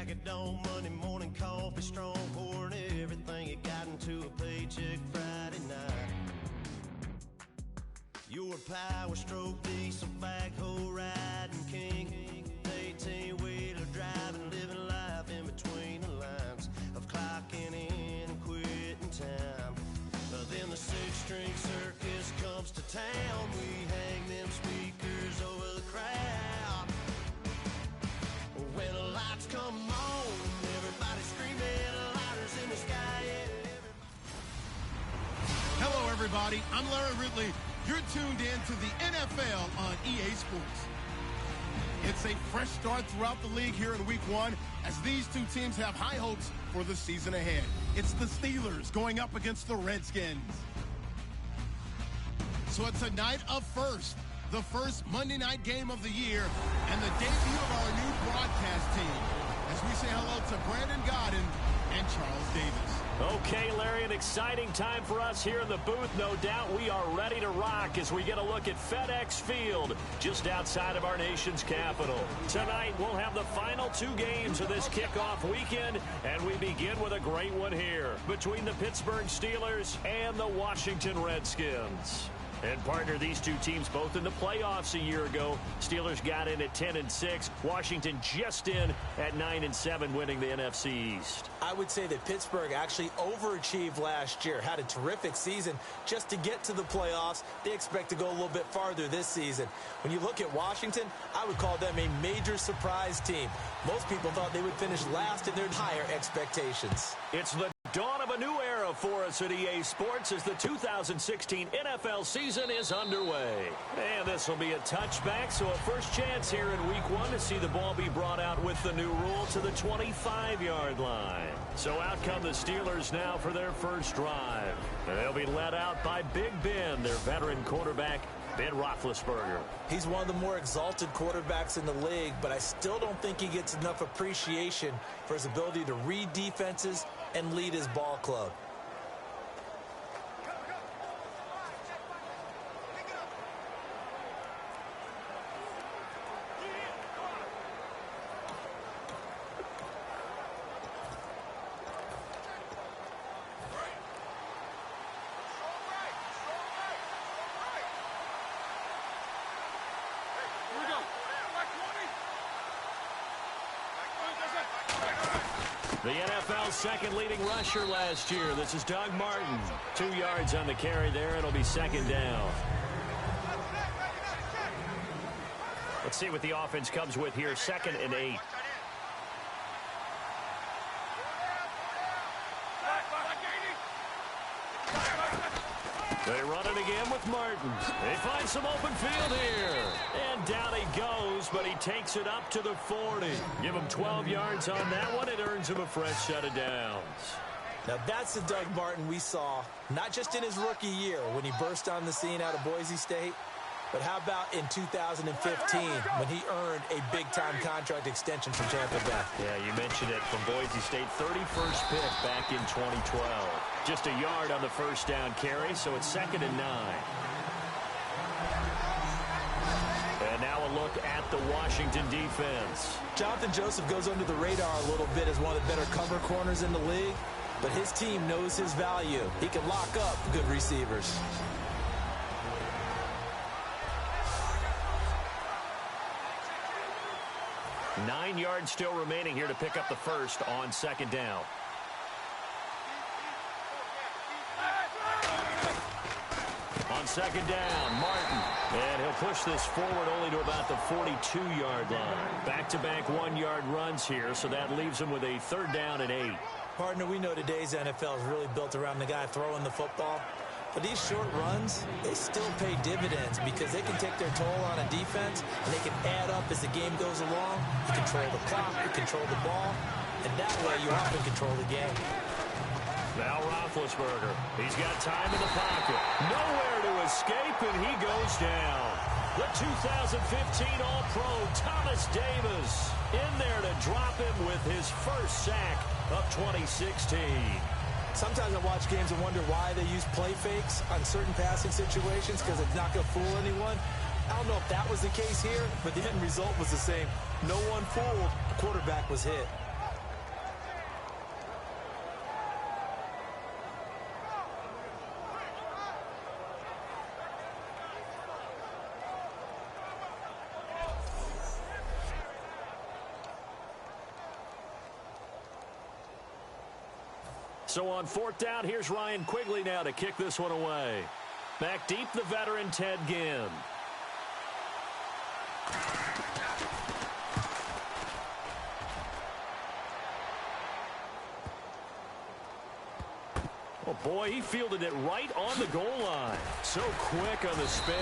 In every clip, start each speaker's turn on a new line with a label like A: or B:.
A: crack of dawn, Monday morning coffee, strong pouring everything you got into a paycheck Friday night. You're a power stroke, diesel backhoe riding king, 18-wheeler driving, living life in between the lines of clocking in and quitting time. Then the six-string circus comes to town. We hang them speakers over the crowd. When the lights come on, everybody screaming, lighters in the sky.
B: Hello, everybody. I'm Larry Ridley. You're tuned in to the NFL on EA Sports. It's a fresh start throughout the league here in Week 1 as these two teams have high hopes for the season ahead. It's the Steelers going up against the Redskins. So it's a night of first, the first Monday night game of the year, and the debut of our new broadcast team as we say hello to Brandon Godden and Charles Davis.
C: Okay, Larry, an exciting time for us here in the booth. No doubt we are ready to rock as we get a look at FedEx Field, just outside of our nation's capital. Tonight, we'll have the final two games of this kickoff weekend, and we begin with a great one here between the Pittsburgh Steelers and the Washington Redskins. And, partner, these two teams both in the playoffs a year ago. Steelers got in at 10-6. Washington just in at 9-7, winning the NFC East.
D: I would say that Pittsburgh actually overachieved last year, had a terrific season just to get to the playoffs. They expect to go a little bit farther this season. When you look at Washington, I would call them a major surprise team. Most people thought they would finish last in their higher expectations.
C: It's the dawn of a new era for us at EA Sports as the 2016 NFL season is underway. And this will be a touchback, so a first chance here in Week 1 to see the ball be brought out with the new rule to the 25-yard line. So out come the Steelers now for their first drive. They'll be led out by Big Ben, their veteran quarterback, Ben Roethlisberger.
D: He's one of the more exalted quarterbacks in the league, but I still don't think he gets enough appreciation for his ability to read defenses and lead his ball club.
C: The NFL's second leading rusher last year. This is Doug Martin. 2 yards on the carry there. It'll be second down. Let's see what the offense comes with here. 2nd and 8. They run it again with Martin. They find some open field here. And down he goes, but he takes it up to the 40. Give him 12 yards on that one. It earns him a fresh set of downs.
D: Now that's the Doug Martin we saw, not just in his rookie year when he burst on the scene out of Boise State, but how about in 2015 when he earned a big-time contract extension from Tampa Bay?
C: Yeah, you mentioned it, from Boise State, 31st pick back in 2012. Just a yard on the first down carry, so it's 2nd and 9. And now a look at the Washington defense.
D: Jonathan Joseph goes under the radar a little bit as one of the better cover corners in the league, but his team knows his value. He can lock up good receivers.
C: Nine yards still remaining here to pick up the first on 2nd down. On 2nd down, Martin. And he'll push this forward only to about the 42-yard line. Back-to-back 1-yard runs here, so that leaves him with a 3rd down and 8.
D: Partner, we know today's NFL is really built around the guy throwing the football. But these short runs, they still pay dividends because they can take their toll on a defense, and they can add up as the game goes along. You control the clock, you control the ball, and that way you often control the game.
C: Now Roethlisberger. He's got time in the pocket. Nowhere to escape, and he goes down. The 2015 All-Pro Thomas Davis in there to drop him with his first sack of 2016.
D: Sometimes I watch games and wonder why they use play fakes on certain passing situations because it's not going to fool anyone. I don't know if that was the case here, but the end result was the same. No one fooled. The quarterback was hit.
C: So on 4th down, here's Ryan Quigley now to kick this one away. Back deep, the veteran Ted Ginn. Oh, boy, he fielded it right on the goal line. So quick on the spin.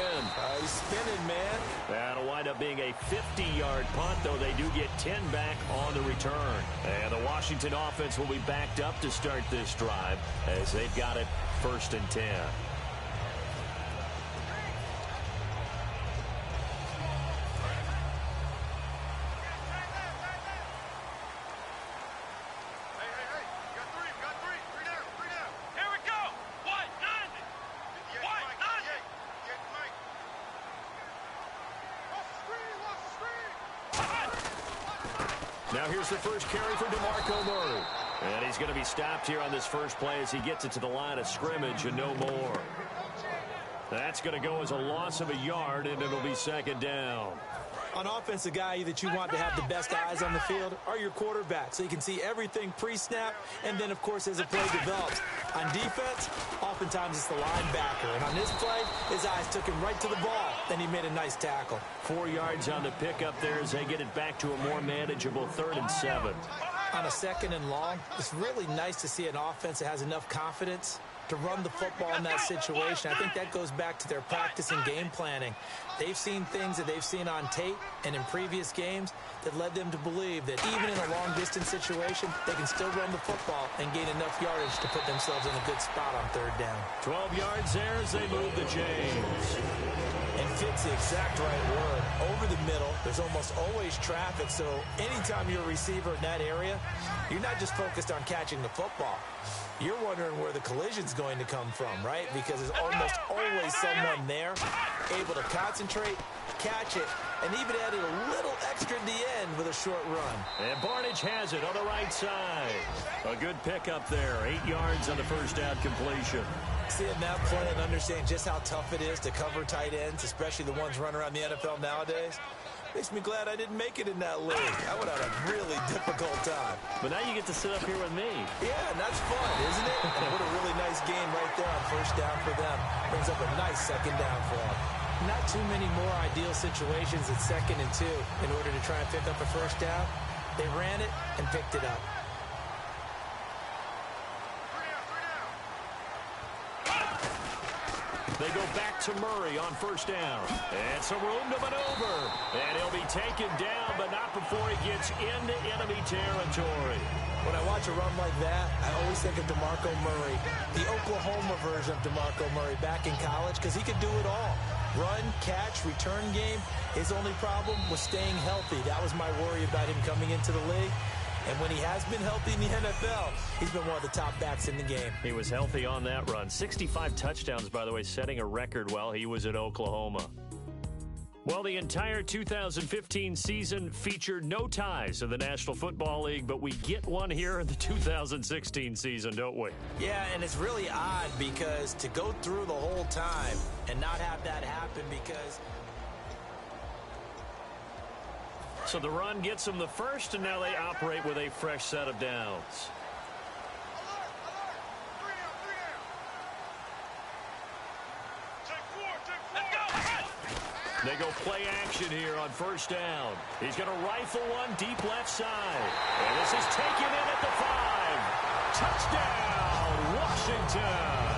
D: He's spinning, man.
C: That'll wind up being a 50-yard punt, though they do get 10 back on the return. And the Washington offense will be backed up to start this drive as they've got it 1st and 10. Now here's the first carry for DeMarco Murray. And he's going to be stopped here on this first play as he gets it to the line of scrimmage and no more. That's going to go as a loss of a yard, and it'll be 2nd down.
D: On offense, the guy that you want to have the best eyes on the field are your quarterbacks, so you can see everything pre-snap, and then, of course, as the play develops. On defense, oftentimes it's the linebacker, and on this play, his eyes took him right to the ball, then he made a nice tackle.
C: 4 yards on the pickup there as they get it back to a more manageable 3rd and 7.
D: On a 2nd and long, it's really nice to see an offense that has enough confidence to run the football in that situation. I think that goes back to their practice and game planning. They've seen things that they've seen on tape and in previous games that led them to believe that even in a long-distance situation, they can still run the football and gain enough yardage to put themselves in a good spot on 3rd down.
C: 12 yards there as they move the chains.
D: And fits the exact right word. Over the middle, there's almost always traffic, so anytime you're a receiver in that area, you're not just focused on catching the football. You're wondering where the collision's going to come from, right? Because there's almost always someone there able to concentrate, catch it, and even added a little extra at the end with a short run.
C: And Barnage has it on the right side. A good pickup there. 8 yards on the first down completion.
D: Seeing that play and understanding just how tough it is to cover tight ends, especially the ones running around the NFL nowadays, makes me glad I didn't make it in that league. I would have had a really difficult time.
C: But now you get to sit up here with me.
D: Yeah, and that's fun, isn't it? And what a really nice game right there on 1st down for them. Brings up a nice 2nd down for them. Not too many more ideal situations at 2nd and 2 in order to try and pick up a 1st down. They ran it and picked it up.
C: They go back to Murray on 1st down. And some room to maneuver. And he'll be taken down, but not before he gets into enemy territory.
D: When I watch a run like that, I always think of DeMarco Murray, the Oklahoma version of DeMarco Murray back in college, because he could do it all. Run, catch, return game. His only problem was staying healthy. That was my worry about him coming into the league. And when he has been healthy in the NFL, he's been one of the top backs in the game.
C: He was healthy on that run. 65 touchdowns, by the way, setting a record while he was at Oklahoma. Well, the entire 2015 season featured no ties to the National Football League, but we get one here in the 2016 season, don't we?
D: Yeah, and it's really odd because to go through the whole time and not have that happen because...
C: So the run gets them the first, and now they operate with a fresh set of downs. They go play action here on 1st down. He's going to rifle one deep left side. And this is taken in at the 5. Touchdown, Washington.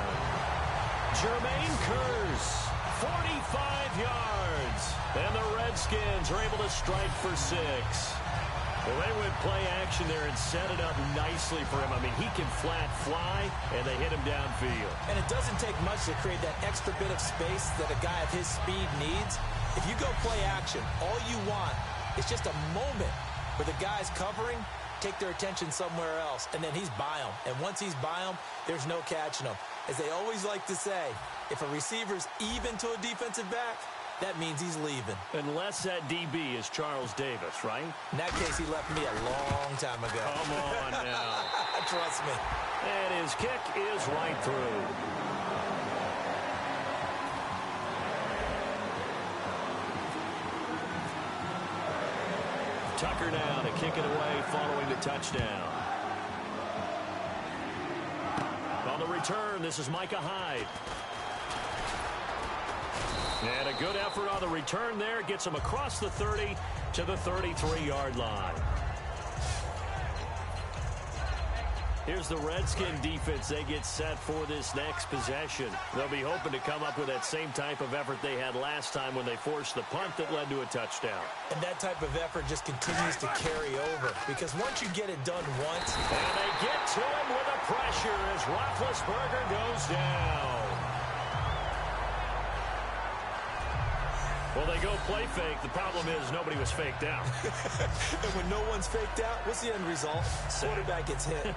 C: Jermaine Kearse, 45 yards. And the Redskins are able to strike for 6. Well, they would play action there and set it up nicely for him. I mean, he can flat fly, and they hit him downfield.
D: And it doesn't take much to create that extra bit of space that a guy of his speed needs. If you go play action, all you want is just a moment where the guy's covering, take their attention somewhere else, and then he's by him. And once he's by him, there's no catching him. As they always like to say, if a receiver's even to a defensive back, that means he's leaving.
C: Unless that DB is Charles Davis, right?
D: In that case, he left me a long time ago.
C: Come on now.
D: Trust me.
C: And his kick is right through. Tucker now to kick it away following the touchdown. return. This is Micah Hyde. And a good effort on the return there. Gets him across the 30 to the 33-yard line. Here's the Redskin defense. They get set for this next possession. They'll be hoping to come up with that same type of effort they had last time when they forced the punt that led to a touchdown.
D: And that type of effort just continues to carry over, because once you get it done once.
C: And they get to him with a pressure as Roethlisberger goes down. Well, they go play fake. The problem is nobody was faked out.
D: And when no one's faked out, what's the end result? Quarterback gets hit.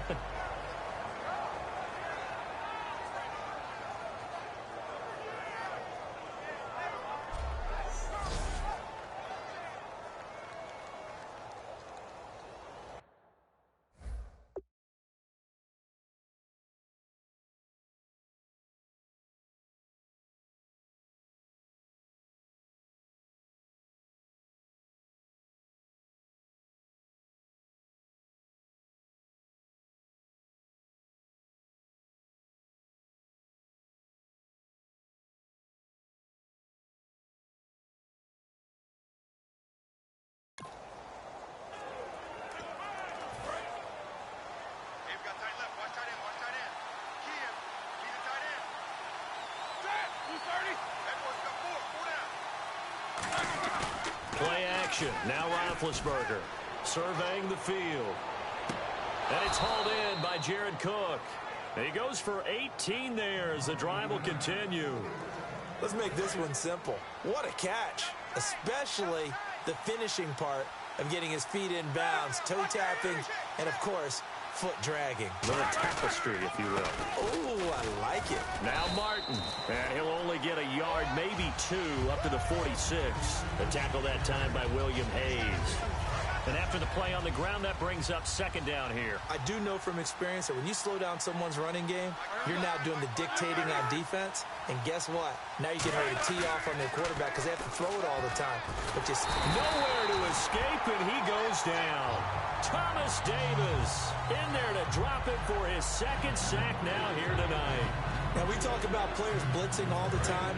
C: Play action. Now Roethlisberger surveying the field. And it's hauled in by Jared Cook. He goes for 18 there as the drive will continue.
D: Let's make this one simple. What a catch, especially the finishing part of getting his feet in bounds, toe tapping, and, of course, foot dragging.
C: A little tapestry, if you will.
D: Oh, I like it.
C: Now Martin. And he'll only get a yard, maybe two, up to the 46. The tackle that time by William Hayes. And after the play on the ground, that brings up second down here.
D: I do know from experience that when you slow down someone's running game, you're now doing the dictating on defense. And guess what? Now you get ready to tee off on their quarterback because they have to throw it all the time. But just
C: nowhere to escape, and he goes down. Thomas Davis in there to drop it for his second sack now here tonight.
D: Now, we talk about players blitzing all the time.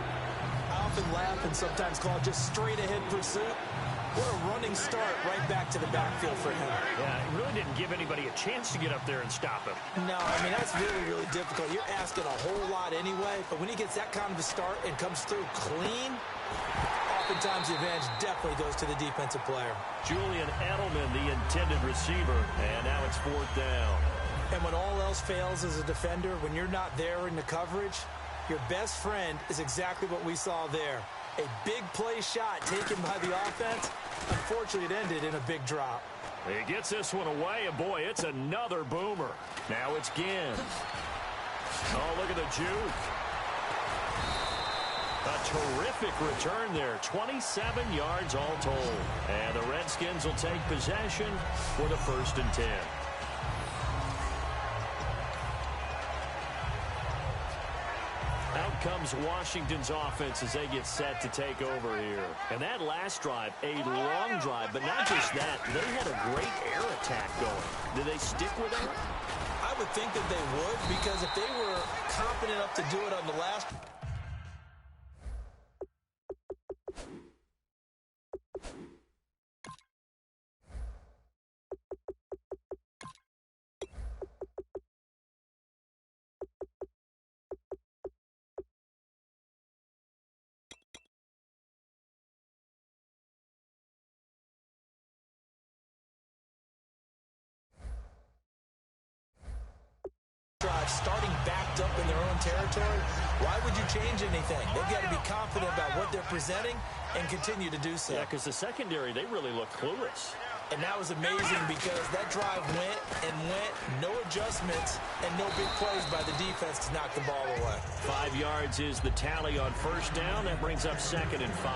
D: I often laugh and sometimes call it just straight-ahead pursuit. What a running start right back to the backfield for him.
C: Yeah, he really didn't give anybody a chance to get up there and stop him.
D: No, I mean, that's really, really difficult. You're asking a whole lot anyway, but when he gets that kind of a start and comes through clean, oftentimes the advantage definitely goes to the defensive player.
C: Julian Edelman, the intended receiver, and now it's fourth down.
D: And when all else fails as a defender, when you're not there in the coverage, your best friend is exactly what we saw there. A big play shot taken by the offense. Unfortunately, it ended in a big drop.
C: He gets this one away, and boy, it's another boomer. Now it's Ginn. Oh, look at the juke. A terrific return there. 27 yards all told. And the Redskins will take possession for the 1st and 10. Out comes Washington's offense as they get set to take over here. And that last drive, a long drive, but not just that. They had a great air attack going. Did they stick with it?
D: I would think that they would, because if they were confident enough to do it on the last... starting backed up in their own territory, why would you change anything? They've got to be confident about what they're presenting and continue to do so.
C: Yeah, because the secondary, they really look clueless.
D: And that was amazing because that drive went and went, no adjustments, and no big plays by the defense to knock the ball away.
C: 5 yards is the tally on first down. That brings up 2nd and 5.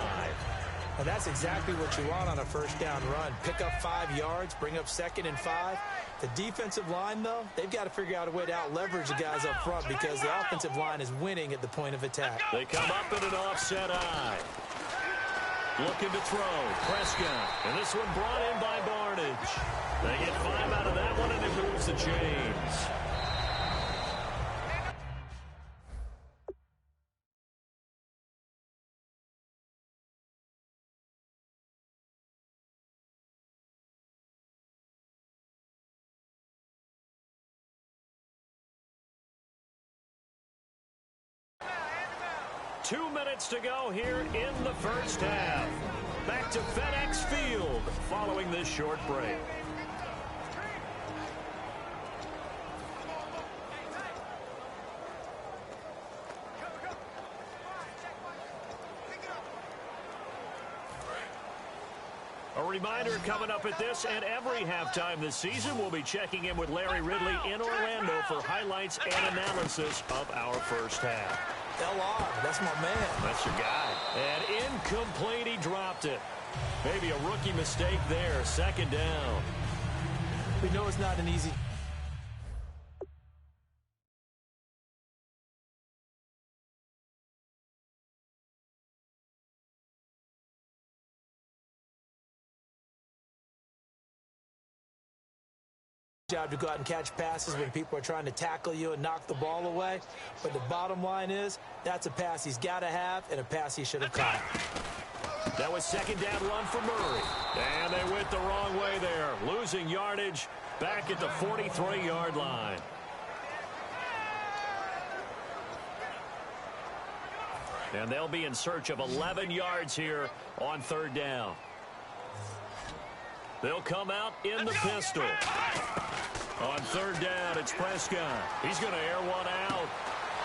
D: And that's exactly what you want on a first down run. Pick up 5 yards, bring up 2nd and 5. The defensive line, though, they've got to figure out a way to out-leverage the guys up front because the offensive line is winning at the point of attack.
C: They come up in an offset eye. Looking to throw. Prescott. And this one brought in by Barnage. They get 5 out of that one, and it moves the chains. 2 minutes to go here in the first half. Back to FedEx Field following this short break. A reminder coming up at this and every halftime this season, we'll be checking in with Larry Ridley in Orlando for highlights and analysis of our first half.
D: LR, that's my man.
C: That's your guy. And incomplete, he dropped it. Maybe a rookie mistake there, second down.
D: We know it's not an easy job to go out and catch passes when people are trying to tackle you and knock the ball away. But the bottom line is, that's a pass he's got to have and a pass he should have caught.
C: That was second down run for Murray. And they went the wrong way there, losing yardage back at the 43-yard line. And they'll be in search of 11 yards here on third down. They'll come out in the pistol. On third down, it's Prescott. He's going to air one out.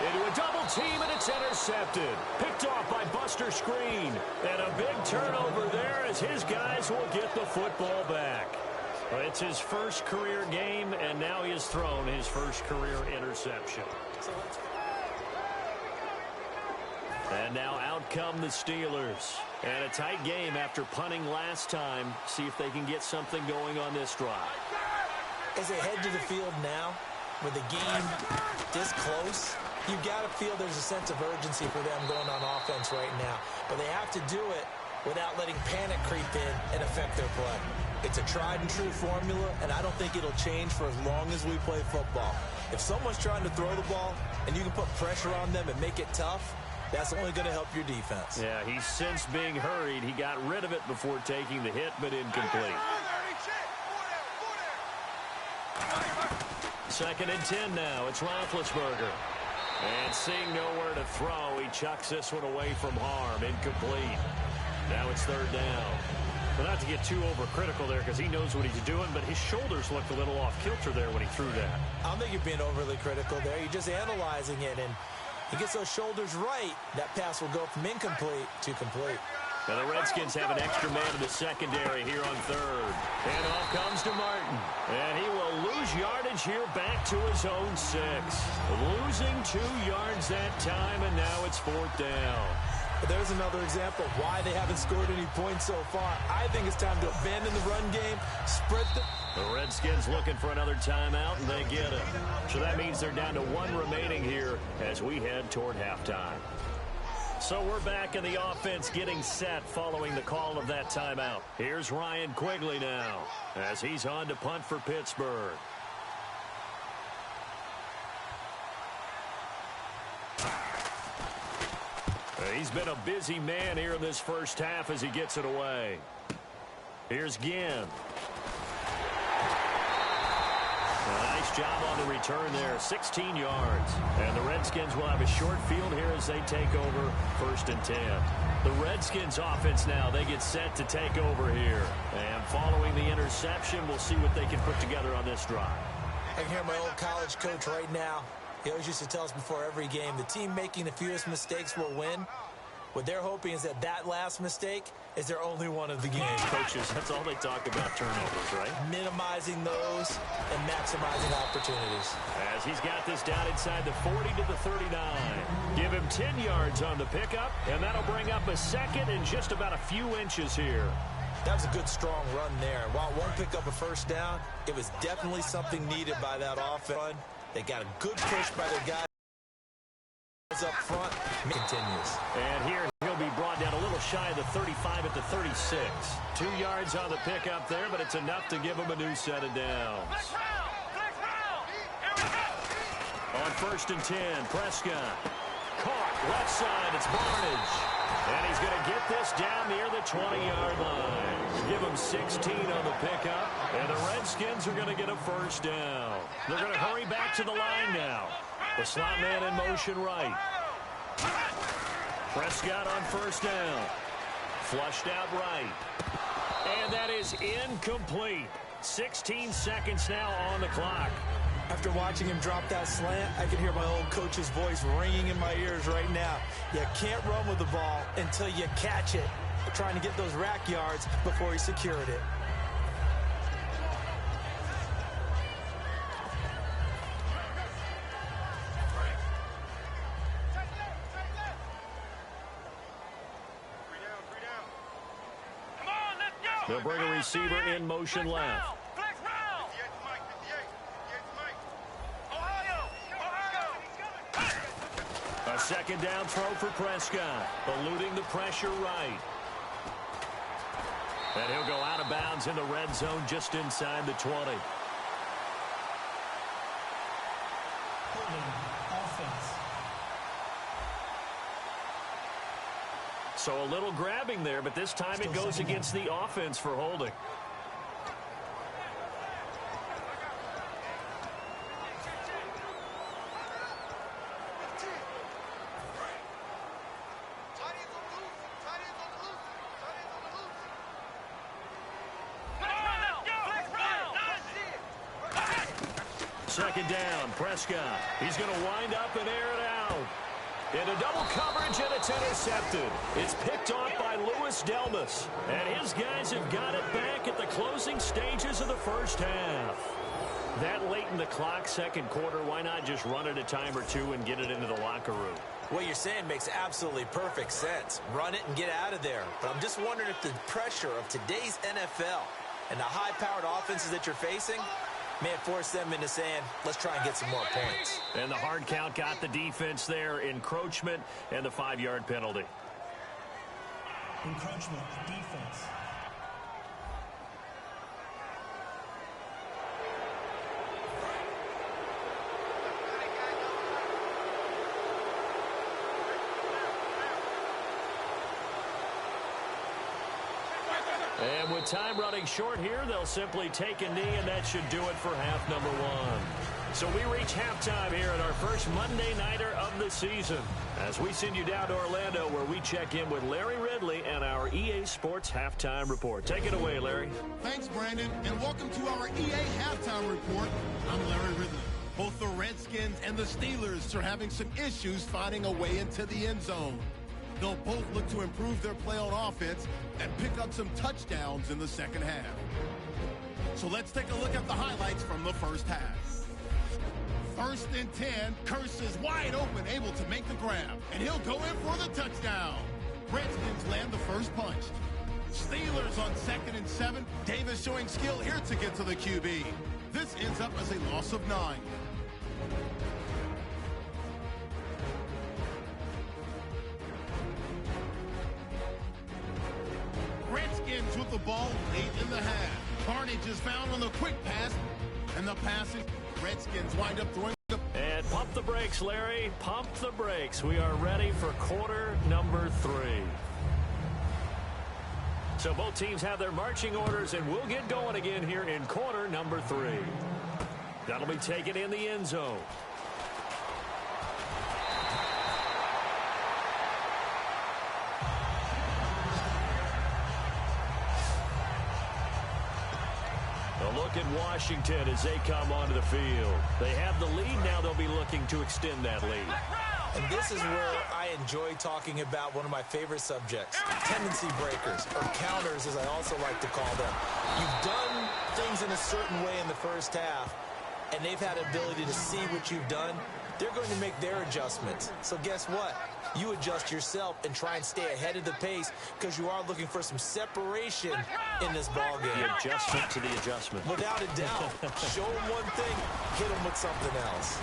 C: Into a double team, and it's intercepted. Picked off by Buster Screen. And a big turnover there as his guys will get the football back. It's his first career game, and now he has thrown his first career interception. And now out come the Steelers. And a tight game after punting last time. See if they can get something going on this drive.
D: As they head to the field now, with the game this close, you've got to feel there's a sense of urgency for them going on offense right now. But they have to do it without letting panic creep in and affect their play. It's a tried and true formula, and I don't think it'll change for as long as we play football. If someone's trying to throw the ball and you can put pressure on them and make it tough, that's only going to help your defense.
C: Yeah, he's since being hurried. He got rid of it before taking the hit, but incomplete. Second and 10 now. It's Roethlisberger. And seeing nowhere to throw, he chucks this one away from harm. Incomplete. Now it's third down. Well, not to get too overcritical there because he knows what he's doing, but his shoulders looked a little off kilter there when he threw that.
D: I don't think you're being overly critical there. You're just analyzing it, and he gets those shoulders right. That pass will go from incomplete to complete.
C: Now the Redskins have an extra man in the secondary here on third. And off comes to Martin. And he will lose yardage here back to his own 6. Losing 2 yards that time, and now it's fourth down.
D: But there's another example of why they haven't scored any points so far. I think it's time to abandon the run game, spread the
C: Redskins looking for another timeout, and they get it. So that means they're down to 1 remaining here as we head toward halftime. So we're back in the offense getting set following the call of that timeout. Here's Ryan Quigley now as he's on to punt for Pittsburgh. He's been a busy man here in this first half as he gets it away. Here's Ginn. Nice job on the return there, 16 yards. And the Redskins will have a short field here as they take over first and 10. The Redskins offense now, they get set to take over here. And following the interception, we'll see what they can put together on this drive.
D: I can hear my old college coach right now. He always used to tell us before every game, the team making the fewest mistakes will win. What they're hoping is that last mistake is their only one of the game.
C: Coaches, that's all they talk about, turnovers, right?
D: Minimizing those and maximizing opportunities.
C: As he's got this down inside the 40 to the 39. Give him 10 yards on the pickup, and that'll bring up a second and just about a few inches here.
D: That was a good, strong run there. While it won't pick up a first down, it was definitely something needed by that offense. They got a good push by their guys up front. Continues.
C: And here he'll be brought down a little shy of the 35 at the 36. 2 yards on the pickup there, but it's enough to give him a new set of downs. On first and 10, Prescott. Caught left side, it's Barnage. And he's going to get this down near the 20-yard line. Give him 16 on the pickup, and the Redskins are going to get a first down. They're going to hurry back to the line now. The slot man in motion right. Prescott on first down. Flushed out right. And that is incomplete. 16 seconds now on the clock.
D: After watching him drop that slant, I can hear my old coach's voice ringing in my ears right now. You can't run with the ball until you catch it. Trying to get those rack yards before he secured it.
C: They'll bring a receiver in motion left. A second down throw for Prescott, eluding the pressure right. And he'll go out of bounds in the red zone just inside the 20. So a little grabbing there, but this time it goes against the offense for holding. Second down, Prescott. He's going to wind up and air it out. Into double coverage, and it's intercepted. It's picked off by Louis Delmas. And his guys have got it back at the closing stages of the first half. That late in the clock, second quarter, why not just run it a time or two and get it into the locker room?
D: What you're saying makes absolutely perfect sense. Run it and get out of there. But I'm just wondering if the pressure of today's NFL and the high-powered offenses that you're facing may have forced them into saying, let's try and get some more points.
C: And the hard count got the defense there. Encroachment and the 5-yard penalty.
E: Encroachment, defense.
C: And with time running short here, they'll simply take a knee, and that should do it for half number one. So we reach halftime here at our first Monday Nighter of the season, as we send you down to Orlando, where we check in with Larry Ridley and our EA Sports Halftime Report. Take it away, Larry.
B: Thanks, Brandon, and welcome to our EA Halftime Report. I'm Larry Ridley. Both the Redskins and the Steelers are having some issues finding a way into the end zone. They'll both look to improve their play on offense and pick up some touchdowns in the second half. So let's take a look at the highlights from the first half. First and 10, Curse is wide open, able to make the grab, and he'll go in for the touchdown. Redskins land the first punch. Steelers on second and 7, Davis showing skill here to get to the QB. This ends up as a loss of 9. Redskins with the ball late in the half. Carnage is found on the quick pass, and the passing. Redskins wind up throwing.
C: And pump the brakes, Larry. Pump the brakes. We are ready for quarter number 3. So both teams have their marching orders, and we'll get going again here in quarter number 3. That'll be taken in the end zone. Look at Washington as they come onto the field. They have the lead. Now they'll be looking to extend that lead.
D: And this is where I enjoy talking about one of my favorite subjects, tendency breakers, or counters as I also like to call them. You've done things in a certain way in the first half, and they've had ability to see what you've done. They're going to make their adjustments. So guess what? You adjust yourself and try and stay ahead of the pace because you are looking for some separation in this ball game.
C: The adjustment to the adjustment.
D: Without a doubt. Show them one thing, hit them with something else.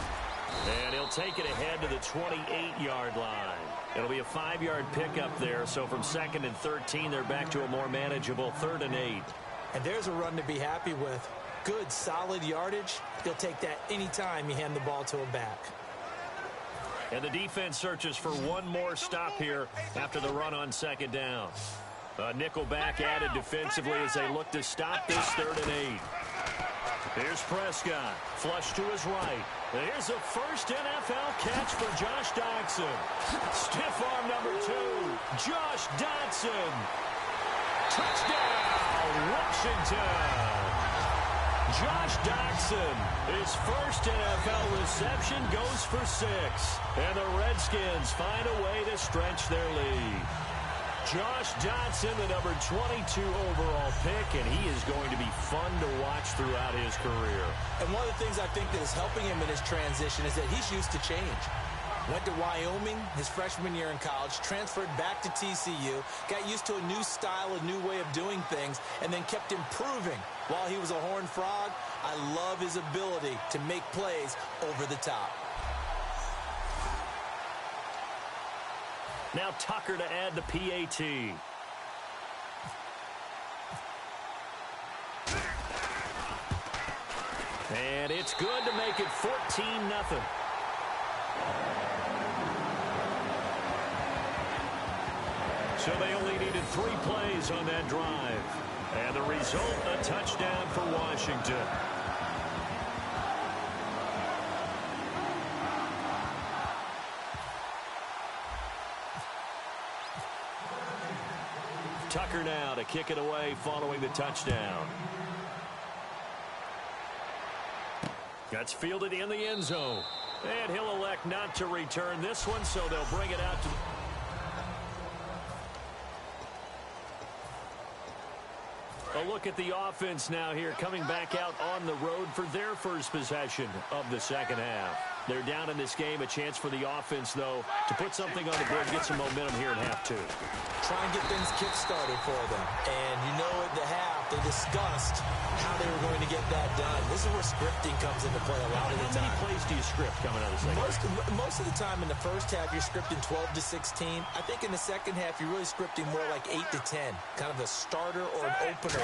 C: And he'll take it ahead to the 28-yard line. It'll be a 5-yard pickup there. So from 2nd and 13, they're back to a more manageable 3rd and 8.
D: And there's a run to be happy with. Good, solid yardage. He'll take that anytime you hand the ball to him back.
C: And the defense searches for one more stop here after the run on 2nd down. A nickel back added defensively as they look to stop this 3rd and 8. Here's Prescott. Flush to his right. Here's a first NFL catch for Josh Doctson. Stiff arm number 2. Josh Doctson. Touchdown, Washington. Josh Doctson, his first NFL reception goes for 6. And the Redskins find a way to stretch their lead. Josh Doctson, the number 22 overall pick, and he is going to be fun to watch throughout his career.
D: And one of the things I think that is helping him in his transition is that he's used to change. Went to Wyoming his freshman year in college, transferred back to TCU, got used to a new style, a new way of doing things, and then kept improving while he was a Horned Frog. I love his ability to make plays over the top.
C: Now Tucker to add the PAT. And it's good to make it 14-0. So they only needed 3 plays on that drive. And the result, a touchdown for Washington. Tucker now to kick it away following the touchdown. That's fielded in the end zone. And he'll elect not to return this one, so they'll bring it out to... A look at the offense now here, coming back out on the road for their first possession of the second half. They're down in this game. A chance for the offense, though, to put something on the board, get some momentum here in half 2.
D: Try and get things kick-started for them. And you know at the half, they discussed how they were going to get that done. This is where scripting comes into play a lot of the time.
C: How many plays do you script coming out of the second?
D: Most of the time in the first half, you're scripting 12 to 16. I think in the second half, you're really scripting more like 8 to 10. Kind of a starter or an opener,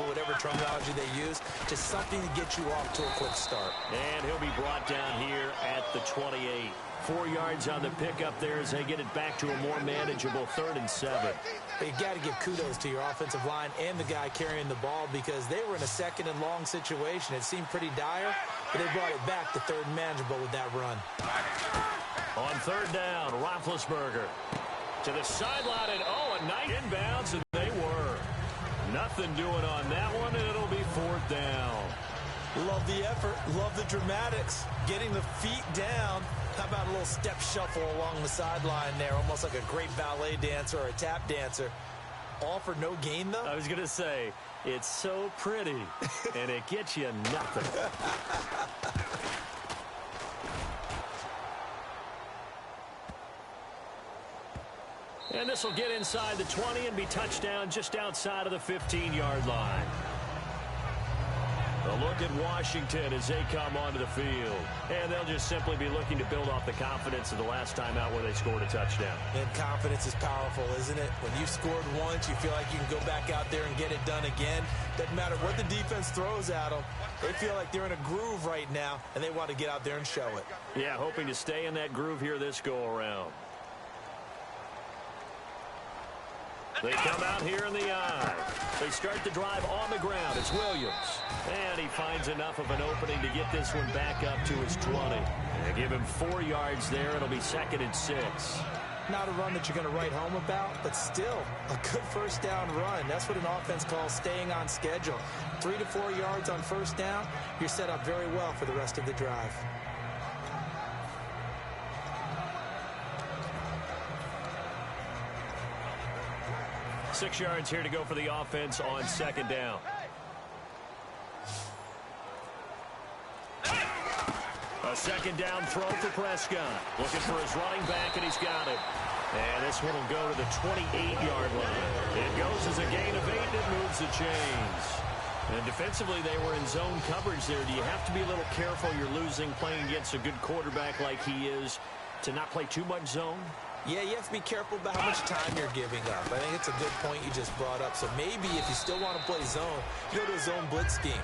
D: whatever terminology they use, just something to get you off to a quick start.
C: And he'll be brought down here at the 28. 4 yards on the pickup there as they get it back to a more manageable 3rd and 7.
D: But you got to give kudos to your offensive line and the guy carrying the ball because they were in a 2nd and long situation. It seemed pretty dire, but they brought it back to 3rd and manageable with that run.
C: On 3rd down, Roethlisberger to the sideline, and a nice inbounds, and they were. Nothing doing on that one, and it'll be 4th down.
D: Love the effort, love the dramatics, getting the feet down. How about a little step shuffle along the sideline there, almost like a great ballet dancer or a tap dancer. All for no gain, though?
C: I was going to say, it's so pretty, and it gets you nothing. And this will get inside the 20 and be touchdown just outside of the 15-yard line. A look at Washington as they come onto the field. And they'll just simply be looking to build off the confidence of the last time out where they scored a touchdown.
D: And confidence is powerful, isn't it? When you've scored once, you feel like you can go back out there and get it done again. Doesn't matter what the defense throws at them. They feel like they're in a groove right now, and they want to get out there and show it.
C: Yeah, hoping to stay in that groove here this go-around. They come out here in the eye. They start the drive on the ground. It's Williams. And he finds enough of an opening to get this one back up to his 20. They give him 4 yards there. It'll be 2nd and 6.
D: Not a run that you're going to write home about, but still a good first down run. That's what an offense calls staying on schedule. 3 to 4 yards on first down. You're set up very well for the rest of the drive.
C: Six yards here to go for the offense on 2nd down. A 2nd down throw for Prescott. Looking for his running back, and he's got it. And this one will go to the 28-yard line. It goes as a gain of 8, and it moves the chains. And defensively, they were in zone coverage there. Do you have to be a little careful? You're losing, playing against a good quarterback like he is, to not play too much zone?
D: Yeah, you have to be careful about how much time you're giving up. I think it's a good point you just brought up. So maybe if you still want to play zone, you go to a zone blitz scheme.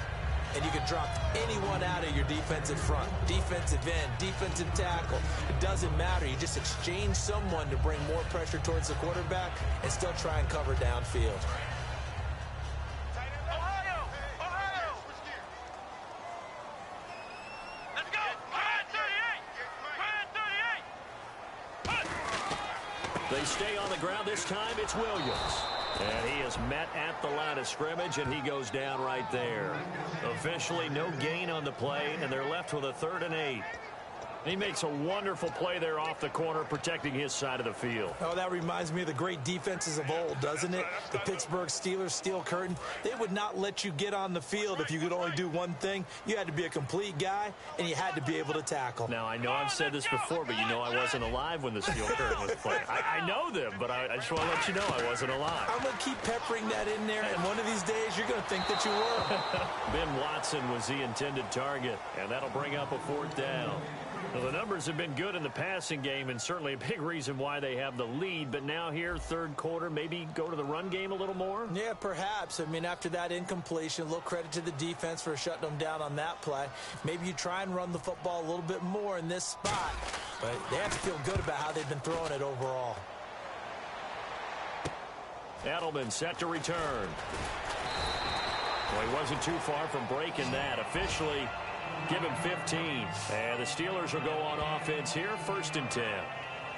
D: And you can drop anyone out of your defensive front. Defensive end, defensive tackle. It doesn't matter. You just exchange someone to bring more pressure towards the quarterback and still try and cover downfield.
C: They stay on the ground. This time it's Williams. And he is met at the line of scrimmage, and he goes down right there. Officially no gain on the play, and they're left with a 3rd and 8. He makes a wonderful play there off the corner, protecting his side of the field.
D: Oh, that reminds me of the great defenses of old, doesn't it? The Pittsburgh Steelers steel curtain. They would not let you get on the field if you could only do one thing. You had to be a complete guy, and you had to be able to tackle.
C: Now, I know I've said this before, but you know I wasn't alive when the steel curtain was playing. I know them, but I just want to let you know I wasn't alive.
D: I'm going to keep peppering that in there, and one of these days you're going to think that you were.
C: Ben Watson was the intended target, and that'll bring up a 4th down. Well, the numbers have been good in the passing game, and certainly a big reason why they have the lead. But now here, 3rd quarter, maybe go to the run game a little more?
D: Yeah, perhaps. I mean, after that incompletion, a little credit to the defense for shutting them down on that play. Maybe you try and run the football a little bit more in this spot. But they have to feel good about how they've been throwing it overall.
C: Edelman set to return. Well, he wasn't too far from breaking that. Officially, give him 15. And the Steelers will go on offense here, 1st and 10.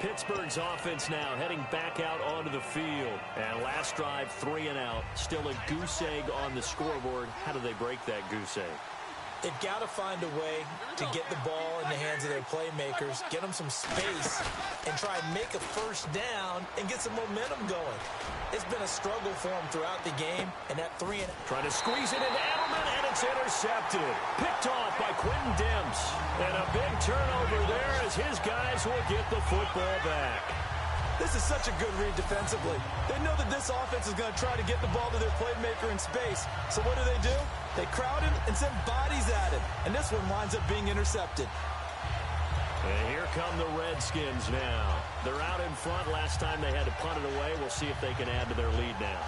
C: Pittsburgh's offense now heading back out onto the field. And last drive, 3 and out. Still a goose egg on the scoreboard. How do they break that goose egg?
D: They've got to find a way to get the ball in the hands of their playmakers, get them some space, and try and make a 1st down and get some momentum going. It's been a struggle for them throughout the game, and that 3 and...
C: Trying to squeeze it into Edelman, and it's intercepted. Picked off by Quentin Demps. And a big turnover there as his guys will get the football back.
D: This is such a good read defensively. They know that this offense is going to try to get the ball to their playmaker in space. So what do? They crowd him and send bodies at him. And this one winds up being intercepted.
C: And here come the Redskins now. They're out in front. Last time they had to punt it away. We'll see if they can add to their lead now.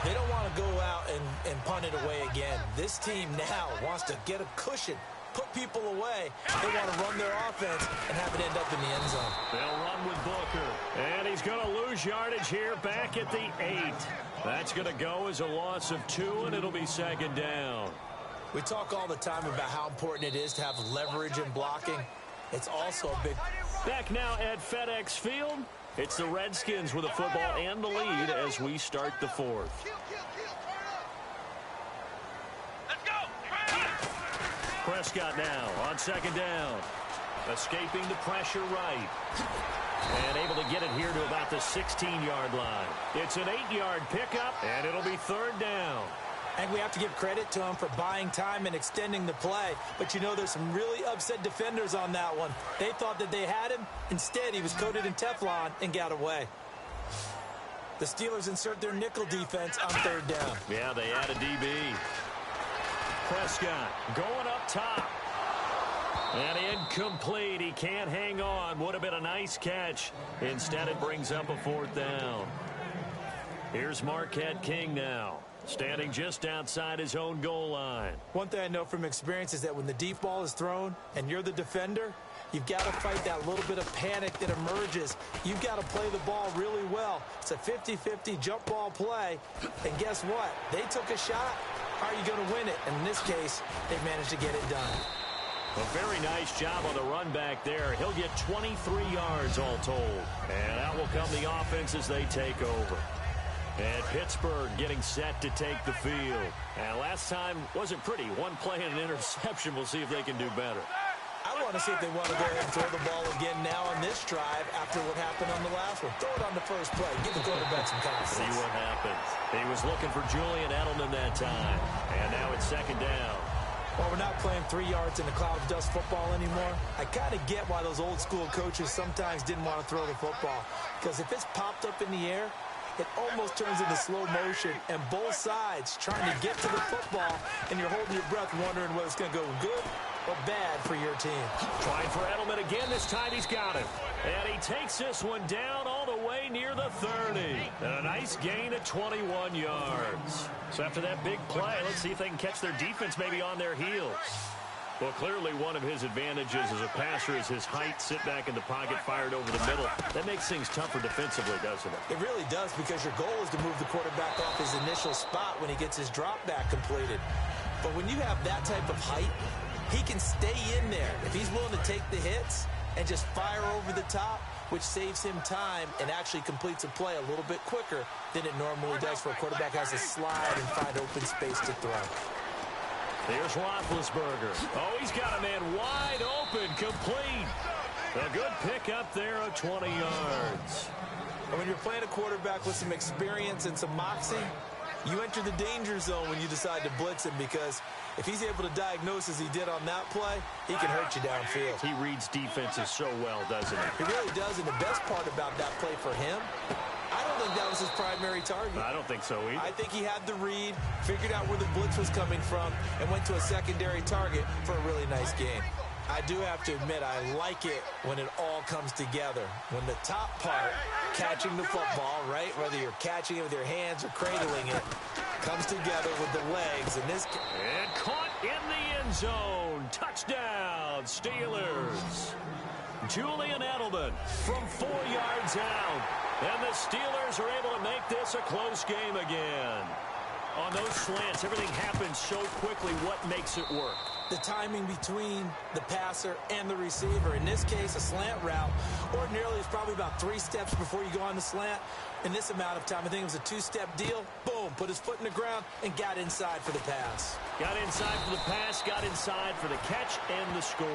D: They don't want to go out and punt it away again. This team now wants to get a cushion, put people away. They want to run their offense and have it end up in the end zone.
C: They'll run with Booker. And he's going to lose yardage here back at the 8. That's going to go as a loss of 2, and it'll be 2nd down.
D: We talk all the time about how important it is to have leverage in blocking. It's also a big...
C: Back now at FedEx Field, it's the Redskins with the football and the lead as we start the 4th. Prescott now on 2nd down. Escaping the pressure right. And able to get it here to about the 16-yard line. It's an 8-yard pickup, and it'll be 3rd down.
D: And we have to give credit to him for buying time and extending the play. But, you know, there's some really upset defenders on that one. They thought that they had him. Instead, he was coated in Teflon and got away. The Steelers insert their nickel defense on 3rd down.
C: Yeah, they add a DB. Prescott going up top. And incomplete. He can't hang on. Would have been a nice catch. Instead, it brings up a 4th down. Here's Marquette King now, standing just outside his own goal line.
D: One thing I know from experience is that when the deep ball is thrown and you're the defender, you've got to fight that little bit of panic that emerges. You've got to play the ball really well. It's a 50-50 jump ball play. And guess what? They took a shot. How are you going to win it? And in this case, they managed to get it done.
C: A very nice job on the run back there. He'll get 23 yards all told. And out will come the offense as they take over. And Pittsburgh getting set to take the field. And last time wasn't pretty. One play and an interception. We'll see if they can do better.
D: I want to see if they want to go ahead and throw the ball again now on this drive after what happened on the last one. Throw it on the first play. Give the quarterback some confidence.
C: See what happens. He was looking for Julian Edelman that time. And now it's 2nd down.
D: Well, we're not playing 3 yards in a cloud of dust football anymore. I kind of get why those old school coaches sometimes didn't want to throw the football. Because if it's popped up in the air, it almost turns into slow motion, and both sides trying to get to the football, and you're holding your breath wondering whether it's going to go good or bad for your team.
C: Trying for Edelman again. This time he's got it. And he takes this one down all the way near the 30. And a nice gain of 21 yards. So after that big play, let's see if they can catch their defense maybe on their heels. Well, clearly one of his advantages as a passer is his height. Sit back in the pocket, fired over the middle. That makes things tougher defensively, doesn't it?
D: It really does, because your goal is to move the quarterback off his initial spot when he gets his drop back completed. But when you have that type of height, he can stay in there. If he's willing to take the hits and just fire over the top, which saves him time and actually completes a play a little bit quicker than it normally does for a quarterback has to slide and find open space to throw.
C: Here's Roethlisberger. Oh, he's got a man wide open, complete. A good pickup there of 20 yards.
D: And when you're playing a quarterback with some experience and some moxie, you enter the danger zone when you decide to blitz him, because if he's able to diagnose as he did on that play, he can hurt you downfield.
C: He reads defenses so well, doesn't he?
D: He really does, and the best part about that play for him, I don't think that was his primary target.
C: I don't think so either.
D: I think he had the read, figured out where the blitz was coming from, and went to a secondary target for a really nice game. I do have to admit, I like it when it all comes together. When the top part, catching the football, right, whether you're catching it with your hands or cradling it, comes together with the legs.
C: And caught in the end zone. Touchdown, Steelers. Julian Edelman from 4 yards out. And the Steelers are able to make this a close game again. On those slants, everything happens so quickly. What makes it work?
D: The timing between the passer and the receiver. In this case, a slant route ordinarily is probably about 3 steps before you go on the slant. In this amount of time, I think it was a 2-step deal. Boom, put his foot in the ground and got inside for the pass.
C: Got inside for the pass, got inside for the catch and the score.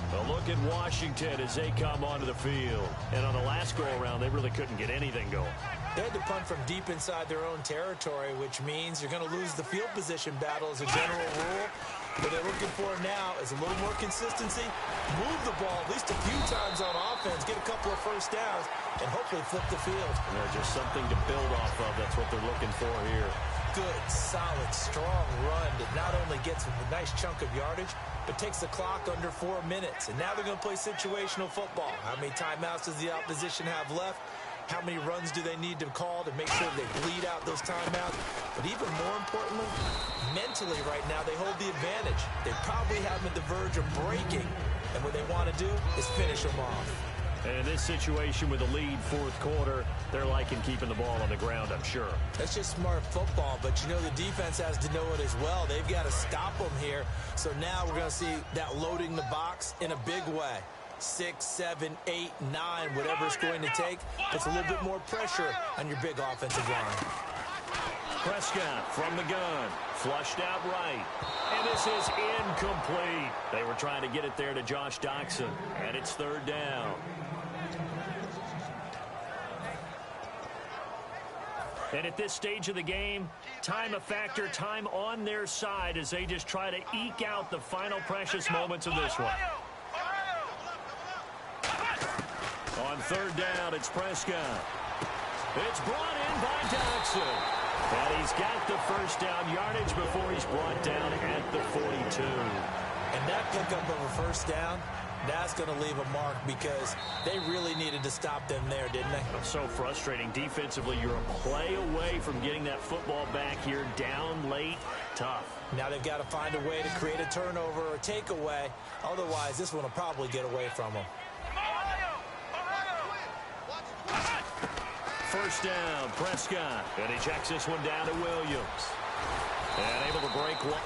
C: A look at Washington as they come onto the field. And on the last go-around, they really couldn't get anything going.
D: They had to punt from deep inside their own territory, which means you're going to lose the field position battle as a general rule. What they're looking for now is a little more consistency, move the ball at least a few times on offense, get a couple of first downs, and hopefully flip the field.
C: Just something to build off of. That's what they're looking for here.
D: Good, solid, strong run that not only gets a nice chunk of yardage, but takes the clock under 4 minutes. And now they're going to play situational football. How many timeouts does the opposition have left? How many runs do they need to call to make sure they bleed out those timeouts? But even more importantly, mentally right now, they hold the advantage. They probably have them at the verge of breaking. And what they want to do is finish them off.
C: And in this situation with the lead fourth quarter, they're liking keeping the ball on the ground, I'm sure.
D: That's just smart football, but you know the defense has to know it as well. They've got to stop them here. So now we're going to see that loading the box in a big way. 6, 7, 8, 9, whatever it's going to take, puts a little bit more pressure on your big offensive line.
C: Prescott from the gun, flushed out right. And this is incomplete. They were trying to get it there to Josh Doxson, and it's third down. And at this stage of the game, time a factor, time on their side as they just try to eke out the final precious moments of this one. On third down, it's Prescott. It's brought in by Doxson. And he's got the first down yardage before he's brought down at the 42.
D: And that pickup of a first down, that's going to leave a mark because they really needed to stop them there, didn't they?
C: So frustrating. Defensively, you're a play away from getting that football back here down late. Tough.
D: Now they've got to find a way to create a turnover or takeaway. Otherwise, this one will probably get away from them.
C: First down, Prescott. And he checks this one down to Williams. And able to break one.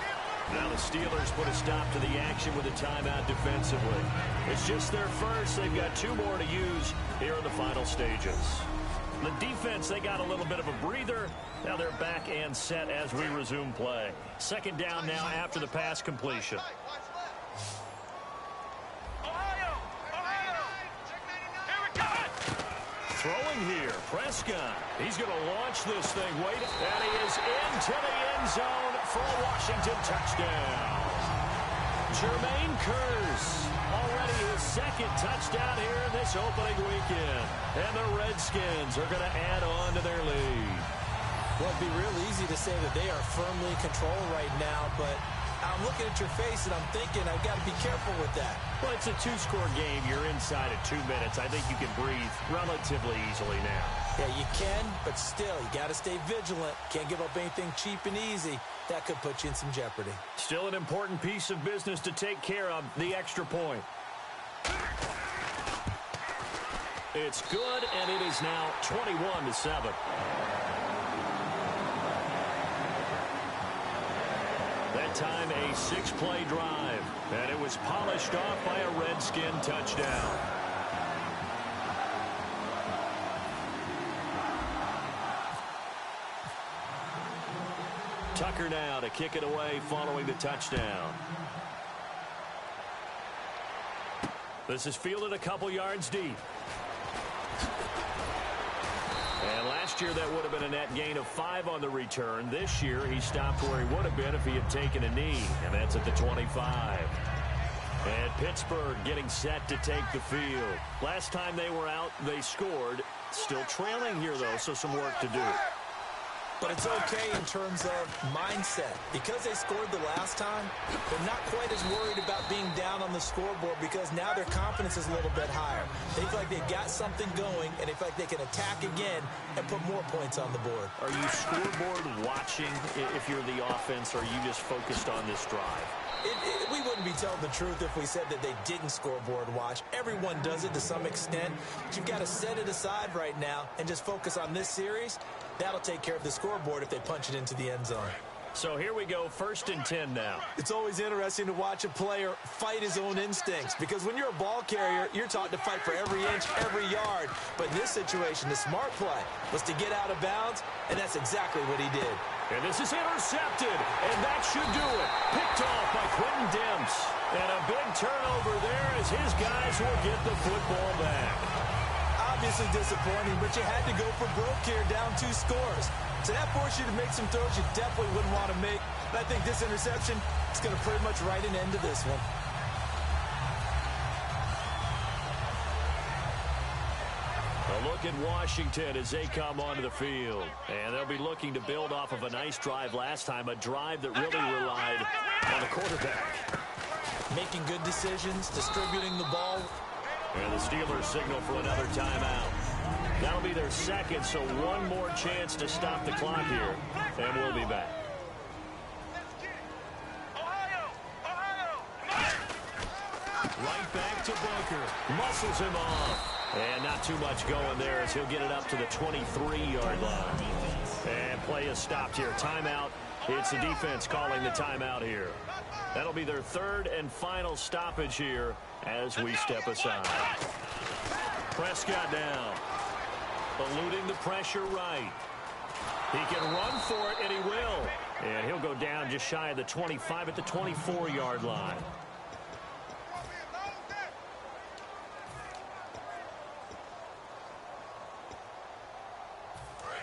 C: Now the Steelers put a stop to the action with a timeout defensively. It's just their first. They've got 2 more to use here in the final stages. The defense, they got a little bit of a breather. Now they're back and set as we resume play. Second down now after the pass completion. Throwing here, Prescott. He's going to launch this thing. Wait, and he is into the end zone for a Washington touchdown. Jermaine Kearse, already his second touchdown here in this opening weekend. And the Redskins are going to add on to their lead.
D: Well, it'd be real easy to say that they are firmly in control right now, but I'm looking at your face and I'm thinking I've got to be careful with that.
C: Well, it's a 2-score game. You're inside at 2 minutes. I think you can breathe relatively easily now.
D: Yeah, you can, but still, you got to stay vigilant. Can't give up anything cheap and easy. That could put you in some jeopardy.
C: Still an important piece of business to take care of, the extra point. It's good, and it is now 21-7. That time a 6-play drive. And it was polished off by a Redskin touchdown. Tucker now to kick it away following the touchdown. This is fielded a couple yards deep. And last year that would have been a net gain of 5 on the return. This year he stopped where he would have been if he had taken a knee, and that's at the 25. And Pittsburgh getting set to take the field. Last time they were out, they scored. Still trailing here, though, so some work to do.
D: But it's okay in terms of mindset. Because they scored the last time, they're not quite as worried about being down on the scoreboard because now their confidence is a little bit higher. They feel like they've got something going, and they feel like they can attack again and put more points on the board.
C: Are you scoreboard watching if you're the offense, or are you just focused on this drive?
D: We wouldn't be telling the truth if we said that they didn't scoreboard watch. Everyone does it to some extent. But you've got to set it aside right now and just focus on this series. That'll take care of the scoreboard if they punch it into the end zone.
C: So here we go, 1st and 10 now.
D: It's always interesting to watch a player fight his own instincts because when you're a ball carrier, you're taught to fight for every inch, every yard. But in this situation, the smart play was to get out of bounds, and that's exactly what he did.
C: And this is intercepted, and that should do it. Picked off by Quentin Demps. And a big turnover there as his guys will get the football back.
D: Obviously disappointing, but you had to go for broke here, down 2 scores. So that forced you to make some throws you definitely wouldn't want to make. But I think this interception is going to pretty much write an end to this one.
C: A look at Washington as they come onto the field. And they'll be looking to build off of a nice drive last time, a drive that really relied on the quarterback.
D: Making good decisions, distributing the ball.
C: And the Steelers signal for another timeout. That'll be their 2nd, so one more chance to stop the clock here. And we'll be back. Right back to Booker. Muscles him off. And not too much going there as he'll get it up to the 23-yard line. And play is stopped here. Timeout. It's the defense calling the timeout here. That'll be their 3rd and final stoppage here as we step aside. Prescott down. Eluding the pressure right. He can run for it, and he will. And he'll go down just shy of the 25 at the 24-yard line.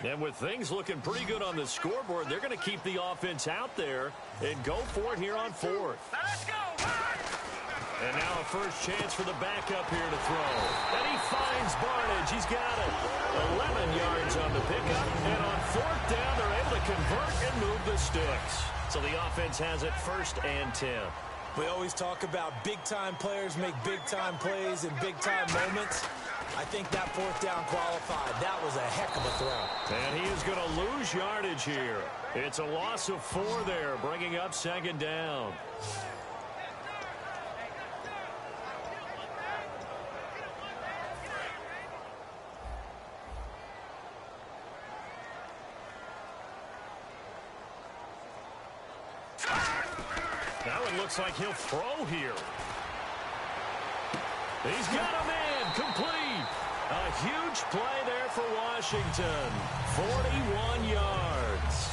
C: And with things looking pretty good on the scoreboard, they're going to keep the offense out there and go for it here on 4th. Let's go! And now a first chance for the backup here to throw. And he finds Barnage. He's got it. 11 yards on the pickup. And on 4th down, they're able to convert and move the sticks. So the offense has it 1st and 10.
D: We always talk about big-time players make big-time plays in big-time moments. I think that 4th down qualified. That was a heck of a throw.
C: And he is going to lose yardage here. It's a loss of 4 there, bringing up 2nd down. Now it looks like he'll throw here. He's got a man complete. A huge play there for Washington. 41 yards.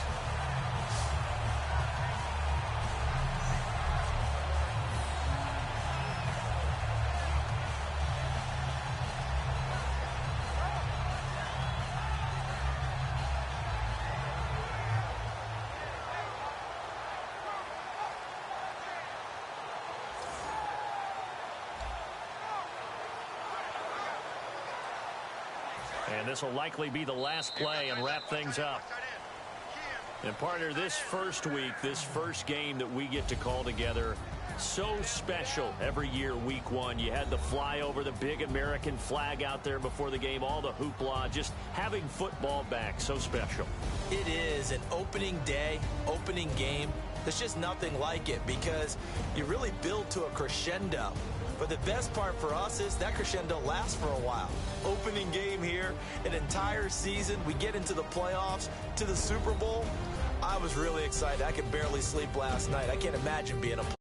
C: And this will likely be the last play and wrap things up. And partner, this first week, this first game that we get to call together, so special every year, week 1. You had the flyover, the big American flag out there before the game, all the hoopla, just having football back, so special.
D: It is an opening day, opening game. There's just nothing like it because you really build to a crescendo. But the best part for us is that crescendo lasts for a while. Opening game here, an entire season. We get into the playoffs, to the Super Bowl. I was really excited. I could barely sleep last night. I can't imagine being a